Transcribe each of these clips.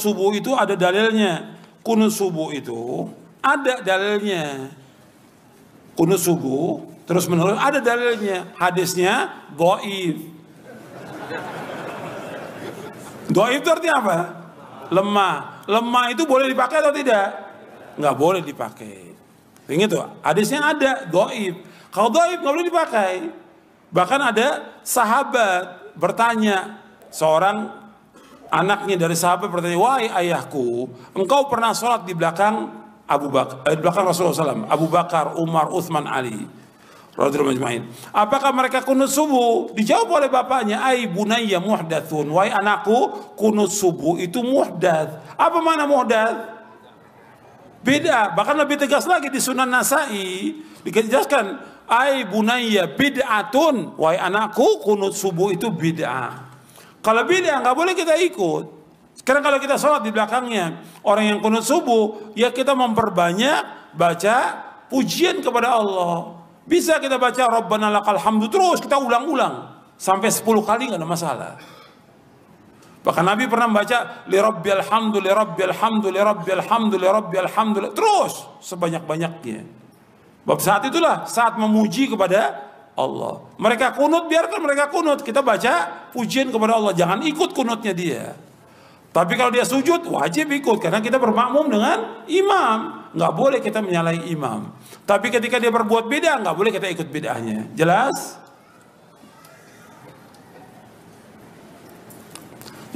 subuh itu ada dalilnya. Kunut subuh itu ada dalilnya. Kunut subuh terus menerus ada dalilnya. Hadisnya dhaif. Dhaif itu artinya apa? Lemah. Lemah itu boleh dipakai atau tidak? Nggak boleh dipakai. Ingat tuh, hadisnya ada dhaif. Kalau dhaif nggak boleh dipakai. Bahkan ada sahabat bertanya, seorang anaknya dari sahabat bertanya, wahai ayahku, engkau pernah sholat di belakang Abu Bakar, di belakang Rasulullah SAW, Abu Bakar, Umar, Uthman, Ali, radhiyallahu anhum. Apakah mereka kunut subuh? Dijawab oleh bapaknya, ai bunayya muhdatsun, wahai anakku, kunut subuh itu muhdats. Apa makna muhdats? Beda. Bahkan lebih tegas lagi di Sunan Nasa'i dijelaskan, ai bunayya bid'atun, wahai anakku, kunut subuh itu bid'ah. Kalau bid'ah nggak boleh kita ikut. Sekarang kalau kita sholat di belakangnya orang yang kunut subuh, ya kita memperbanyak baca pujian kepada Allah. Bisa kita baca Rabbana lakal hamdu terus, kita ulang-ulang sampai 10 kali nggak ada masalah. Bahkan Nabi pernah membaca li rabbil hamdu li rabbil hamdu li rabbil hamdu li rabbil hamdu terus sebanyak-banyaknya. Bab saat itulah saat memuji kepada Allah. Mereka kunut, biarkan mereka kunut. Kita baca pujian kepada Allah. Jangan ikut kunutnya dia. Tapi kalau dia sujud, wajib ikut. Karena kita bermakmum dengan imam. Nggak boleh kita menyalahi imam. Tapi ketika dia berbuat beda, nggak boleh kita ikut bedanya. Jelas?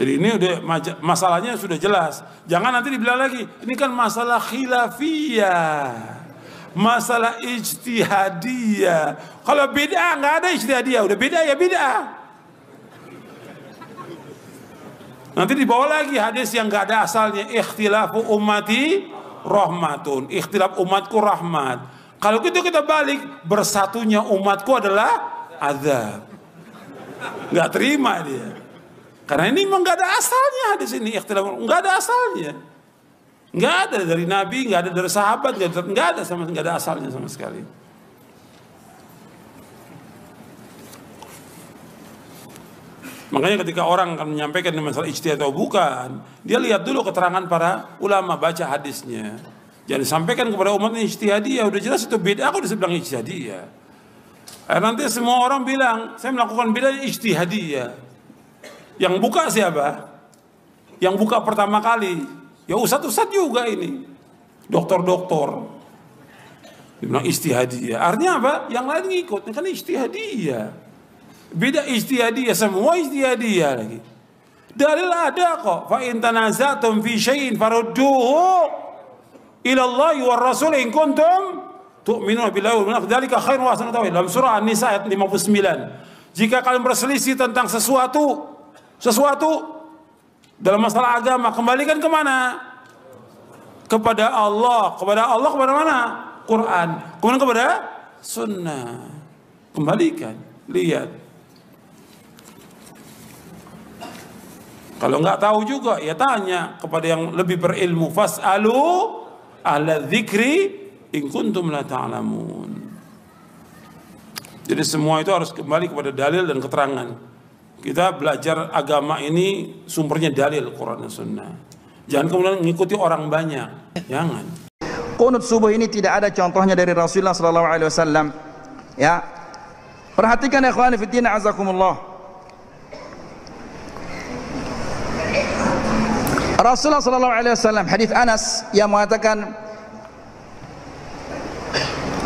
Jadi ini udah masalahnya sudah jelas. Jangan nanti dibilang lagi, ini kan masalah khilafiyah. Masalah ijtihadiyah. Kalau bid'ah nggak ada ijtihadiyah, udah beda ya bid'ah. Nanti dibawa lagi hadis yang nggak ada asalnya, ikhtilafu ummati rahmatun, ikhtilaf umatku rahmat. Kalau gitu kita balik, bersatunya umatku adalah azab. Nggak terima dia. Karena ini memang nggak ada asalnya hadis ini, ikhtilaf nggak ada asalnya. Nggak ada dari Nabi, nggak ada dari sahabat, nggak ada sama, nggak ada asalnya sama sekali. Makanya ketika orang akan menyampaikan masalah ijtihad atau bukan, dia lihat dulu keterangan para ulama, baca hadisnya. Jangan disampaikan kepada umatnya ijtihadiyah, udah jelas itu beda, aku udah bilang ijtihadiyah. Nanti semua orang bilang, saya melakukan beda ijtihadiyah. Yang buka siapa? Yang buka pertama kali ya ustadz juga ini, doktor-doktor. Dibilang ijtihadiyah. Artinya apa? Yang lain ngikut. Ini kan ijtihadiyah. Beda ijtihadiyah, semua ijtihadiyah lagi. Dalil ada kok. Fa in tanaza'tum fi syai'in farudduhu ila Allah wa Rasul in kuntum tu'minuna billahi wal yawmil akhir. Dzalika khairun wa ahsanu ta'wila. Dalam surah An-Nisa ayat 59. Jika kalian berselisih tentang sesuatu dalam masalah agama, kembalikan kemana? Kepada Allah. Kepada Allah, kepada mana? Quran. Kemudian kepada sunnah. Kembalikan. Lihat. Kalau nggak tahu juga, ya tanya kepada yang lebih berilmu. Fas'alu ahla dzikri in kuntum la ta'lamun. Jadi semua itu harus kembali kepada dalil dan keterangan. Kita belajar agama ini sumbernya dalil Quran dan Sunnah. Jangan kemudian mengikuti orang banyak. Jangan. Qunut subuh ini tidak ada contohnya dari Rasulullah sallallahu alaihi wasallam. Ya. Perhatikan ya ikhwan fillah azakumullah. Rasulullah sallallahu alaihi wasallam hadis Anas yang mengatakan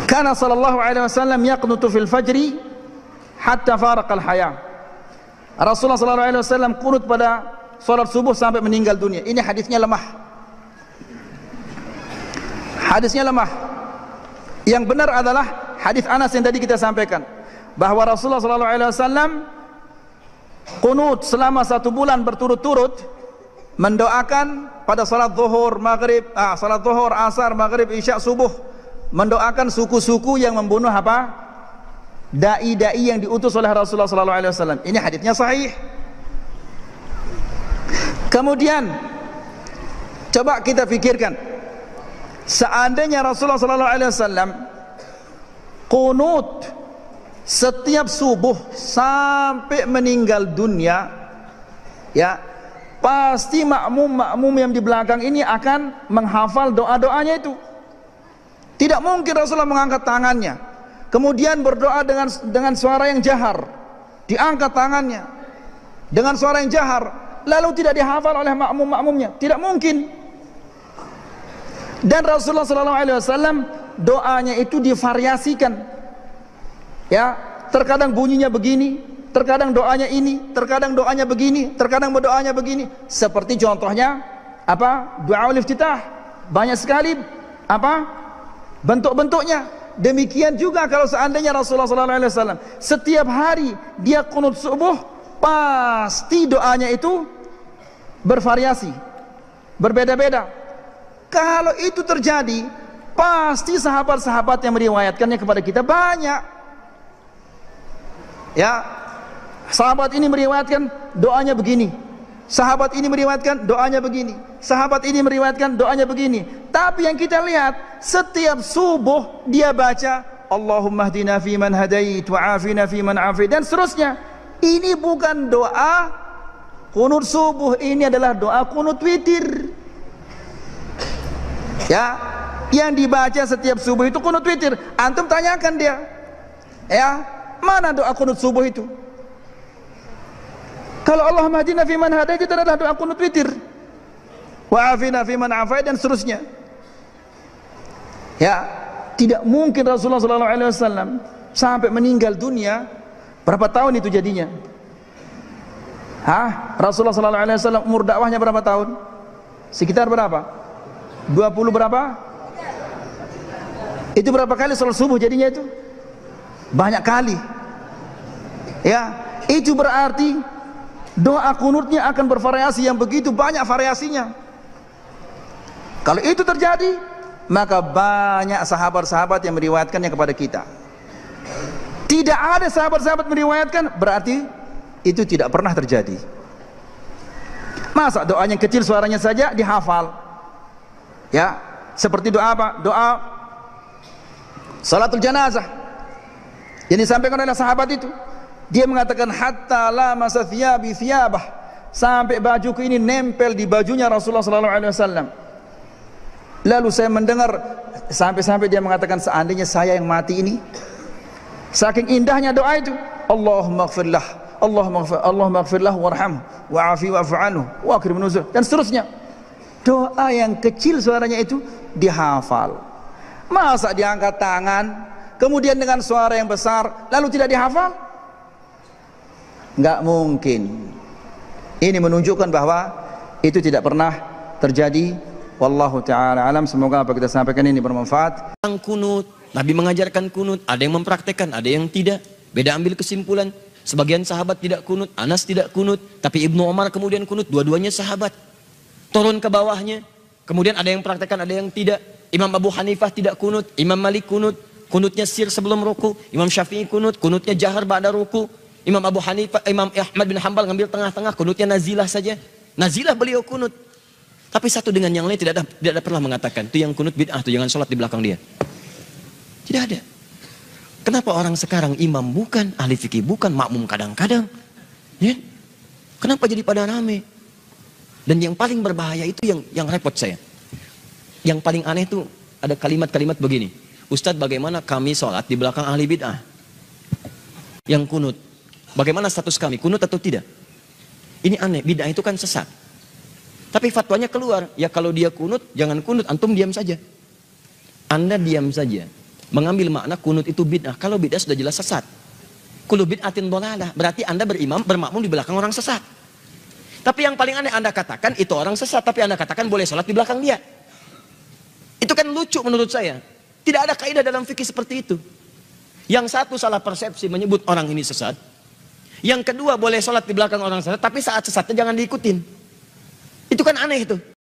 kana sallallahu alaihi wasallam yaqnutu fil fajri hatta faraqal hayah. Rasulullah sallallahu alaihi wasallam qunut pada salat subuh sampai meninggal dunia. Ini hadisnya lemah. Hadisnya lemah. Yang benar adalah hadis Anas yang tadi kita sampaikan, bahwa Rasulullah sallallahu alaihi wasallam qunut selama 1 bulan berturut-turut, mendoakan pada salat zuhur, maghrib, salat zuhur, asar, maghrib, isya, subuh, mendoakan suku-suku yang membunuh apa? Dai-dai yang diutus oleh Rasulullah sallallahu alaihi wasallam. Ini hadisnya sahih. Kemudian coba kita pikirkan, seandainya Rasulullah sallallahu alaihi wasallam qunut setiap subuh sampai meninggal dunia, ya, pasti makmum yang di belakang ini akan menghafal doa-doanya itu. Tidak mungkin Rasulullah mengangkat tangannya kemudian berdoa dengan suara yang jahar, diangkat tangannya dengan suara yang jahar lalu tidak dihafal oleh makmum-makmumnya, tidak mungkin. Dan Rasulullah SAW doanya itu divariasikan, ya, terkadang bunyinya begini, terkadang doanya ini, terkadang doanya begini, terkadang doanya begini. Seperti contohnya apa? Du'aul iftitah, banyak sekali apa? Bentuk-bentuknya. Demikian juga kalau seandainya Rasulullah SAW setiap hari dia qunut subuh, pasti doanya itu bervariasi, berbeda-beda. Kalau itu terjadi, pasti sahabat-sahabat yang meriwayatkannya kepada kita banyak. Ya, sahabat ini meriwayatkan doanya begini, sahabat ini meriwayatkan doanya begini, sahabat ini meriwayatkan doanya begini. Tapi yang kita lihat, setiap subuh dia baca Allahumma hdina fi man hadait wa afina fi man afait, dan seterusnya. Ini bukan doa qunut subuh, ini adalah doa qunut witir. Ya, yang dibaca setiap subuh itu qunut witir. Antum tanyakan dia, ya, mana doa qunut subuh itu? Kalau Allahumma hdina fi man hadait itu adalah doa qunut witir, wa afina fi man afait, dan seterusnya. Ya, tidak mungkin Rasulullah SAW sampai meninggal dunia. Berapa tahun itu jadinya? Rasulullah SAW umur dakwahnya berapa tahun? Sekitar berapa? 20 berapa? Itu berapa kali salat subuh jadinya itu? Banyak kali. Ya, itu berarti doa kunutnya akan bervariasi yang begitu banyak variasinya. Kalau itu terjadi, maka banyak sahabat-sahabat yang meriwayatkannya kepada kita. Tidak ada sahabat-sahabat meriwayatkan, berarti itu tidak pernah terjadi. Masa doanya yang kecil suaranya saja dihafal? Ya, seperti doa apa? Doa salatul janazah yang disampaikan oleh sahabat itu. Dia mengatakan hatta lamasa thiyabi thiyabah, sampai bajuku ini nempel di bajunya Rasulullah SAW. Lalu saya mendengar sampai-sampai dia mengatakan, seandainya saya yang mati ini, saking indahnya doa itu, Allahumma ighfirlah, Allahumma ighfirlah warham wa'afi wa'fu anhu wa akrim nuzul, dan seterusnya. Doa yang kecil suaranya itu dihafal. Masa diangkat tangan kemudian dengan suara yang besar lalu tidak dihafal? Enggak mungkin. Ini menunjukkan bahwa itu tidak pernah terjadi. Wallahu ta'ala alam. Semoga apa kita sampaikan ini bermanfaat. Kunut, Nabi mengajarkan kunut, ada yang mempraktekkan, ada yang tidak. Beda ambil kesimpulan. Sebagian sahabat tidak kunut, Anas tidak kunut, tapi Ibnu Umar kemudian kunut, dua-duanya sahabat. Turun ke bawahnya, kemudian ada yang praktekkan, ada yang tidak. Imam Abu Hanifah tidak kunut, Imam Malik kunut, kunutnya sir sebelum ruku. Imam Syafi'i kunut, kunutnya jahar ba'da ruku. Imam Abu Hanifah, Imam Ahmad bin Hanbal ngambil tengah-tengah, kunutnya nazilah saja. Nazilah beliau kunut. Tapi satu dengan yang lain tidak ada pernah mengatakan, itu yang kunut bid'ah, itu jangan sholat di belakang dia. Tidak ada. Kenapa orang sekarang imam bukan, ahli fikih bukan, makmum kadang-kadang? Ya? Kenapa jadi pada rame? Dan yang paling berbahaya itu yang repot saya. Yang paling aneh itu ada kalimat-kalimat begini. Ustadz, bagaimana kami sholat di belakang ahli bid'ah? Yang kunut. Bagaimana status kami? Kunut atau tidak? Ini aneh, bid'ah itu kan sesat. Tapi fatwanya keluar. Ya kalau dia kunut, jangan kunut, antum diam saja. Anda diam saja. Mengambil makna kunut itu bid'ah. Kalau bid'ah sudah jelas sesat. Kullu bid'atin dhalalah. Berarti Anda bermakmum di belakang orang sesat. Tapi yang paling aneh, Anda katakan itu orang sesat, tapi Anda katakan boleh sholat di belakang dia. Itu kan lucu menurut saya. Tidak ada kaidah dalam fikih seperti itu. Yang satu salah persepsi menyebut orang ini sesat. Yang kedua boleh sholat di belakang orang sesat, tapi saat sesatnya jangan diikutin. Itu kan aneh itu.